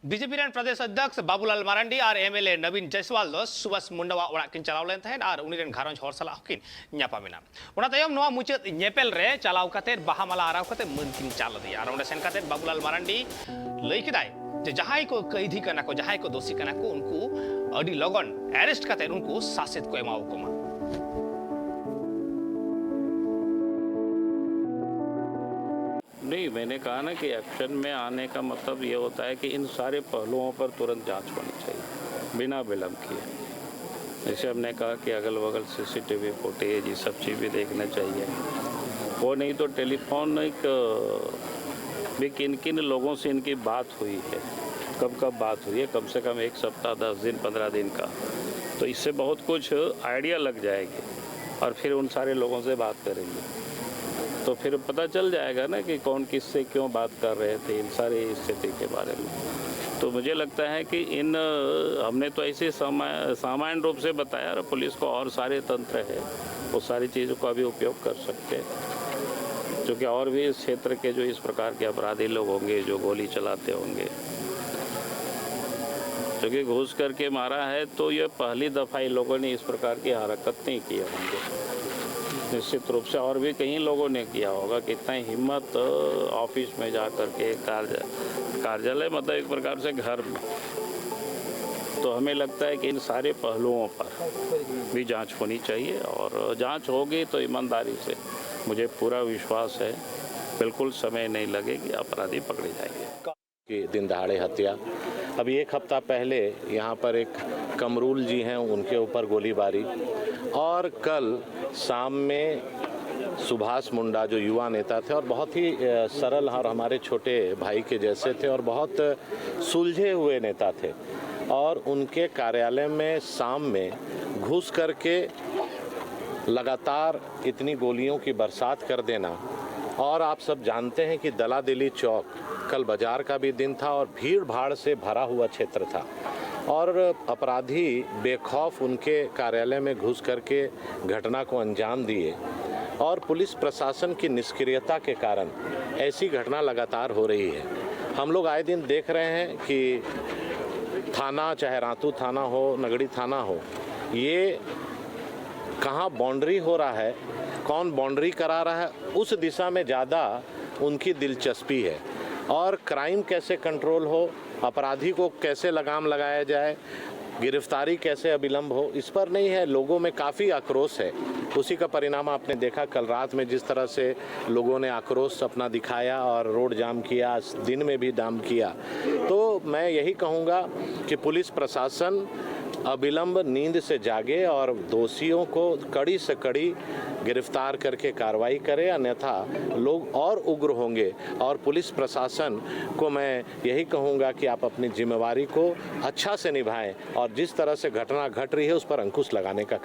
BJP प्रदेश अध्यक्ष बाबूलाल मारांडी और MLA नवीन जायसवाल सुभाष मुंडा ओड़ा किन चलाव लेन तहन और उनी घारंज हर सला किन ᱧᱟᱯᱟᱢᱮᱱᱟ ᱚᱱᱟ ᱛᱟᱭᱚᱢ ᱱᱚᱣᱟ ᱢᱩᱪᱟᱹᱫ ᱧᱮᱯᱮᱞ ᱨᱮ ᱪᱟᱞᱟᱣ ᱠᱟᱛᱮ ᱵᱟᱦᱟ ᱢᱟᱞᱟ ᱟᱨᱟᱣ ᱠᱟᱛᱮ ᱢᱟᱹᱱ ᱠᱤᱱ ᱪᱟᱞ ᱞᱮᱫᱮᱭᱟ ᱟᱨ ᱚᱸᱰᱮ ᱥᱮᱱ ᱠᱟᱛᱮ ᱵᱟᱵᱩᱞᱟल मारांडी लई किदाय जे जहां को कैदी कना को जहां को दोषी कना को उनको अडी लगन अरेस्ट करते उनको शासित को एमाओ कोमा। नहीं, मैंने कहा ना कि एक्शन में आने का मतलब ये होता है कि इन सारे पहलुओं पर तुरंत जांच होनी चाहिए बिना विलंब किए। जैसे हमने कहा कि अगल बगल सीसीटीवी फुटेज ये सब चीज़ भी देखना चाहिए। वो नहीं तो टेलीफोन भी किन किन लोगों से इनकी बात हुई है, कब कब बात हुई है, कम से कम 1 सप्ताह 10 दिन 15 दिन का, तो इससे बहुत कुछ आइडिया लग जाएगी और फिर उन सारे लोगों से बात करेंगे तो फिर पता चल जाएगा ना कि कौन किससे क्यों बात कर रहे थे इन सारी स्थिति के बारे में। तो मुझे लगता है कि हमने तो ऐसे सामान्य रूप से बताया और पुलिस को और सारे तंत्र है वो सारी चीज़ों का भी उपयोग कर सकते हैं, क्योंकि और भी इस क्षेत्र के जो इस प्रकार के अपराधी लोग होंगे जो गोली चलाते होंगे, क्योंकि घुस करके मारा है तो ये पहली दफ़ा इन लोगों ने इस प्रकार की हरकत नहीं किए होंगे। निश्चित रूप से और भी कई लोगों ने किया होगा कि इतना हिम्मत ऑफिस में जा कर के कार्यालय मतलब एक प्रकार से घर में। तो हमें लगता है कि इन सारे पहलुओं पर भी जांच होनी चाहिए और जांच होगी तो ईमानदारी से मुझे पूरा विश्वास है बिल्कुल समय नहीं लगेगी, अपराधी पकड़े जाएंगे। कि दिन दहाड़े हत्या, अभी 1 हफ्ता पहले यहाँ पर एक कमरूल जी हैं उनके ऊपर गोलीबारी, और कल शाम में सुभाष मुंडा जो युवा नेता थे और बहुत ही सरल और हमारे छोटे भाई के जैसे थे और बहुत सुलझे हुए नेता थे, और उनके कार्यालय में शाम में घुस करके लगातार इतनी गोलियों की बरसात कर देना। और आप सब जानते हैं कि दलादिली चौक कल बाजार का भी दिन था और भीड़ भाड़ से भरा हुआ क्षेत्र था, और अपराधी बेखौफ उनके कार्यालय में घुस करके घटना को अंजाम दिए, और पुलिस प्रशासन की निष्क्रियता के कारण ऐसी घटना लगातार हो रही है। हम लोग आए दिन देख रहे हैं कि थाना, चाहे रातू थाना हो, नगड़ी थाना हो, ये कहाँ बाउंड्री हो रहा है, कौन बाउंड्री करा रहा है, उस दिशा में ज़्यादा उनकी दिलचस्पी है। और क्राइम कैसे कंट्रोल हो, अपराधी को कैसे लगाम लगाया जाए, गिरफ्तारी कैसे अविलंब हो, इस पर नहीं है। लोगों में काफ़ी आक्रोश है। उसी का परिणाम आपने देखा कल रात में जिस तरह से लोगों ने आक्रोश अपना दिखाया और रोड जाम किया, दिन में भी जाम किया। तो मैं यही कहूँगा कि पुलिस प्रशासन अविलंब नींद से जागे और दोषियों को कड़ी से कड़ी गिरफ्तार करके कार्रवाई करे, अन्यथा लोग और उग्र होंगे। और पुलिस प्रशासन को मैं यही कहूँगा कि आप अपनी जिम्मेवारी को अच्छा से निभाएं और जिस तरह से घटना घट रही है उस पर अंकुश लगाने का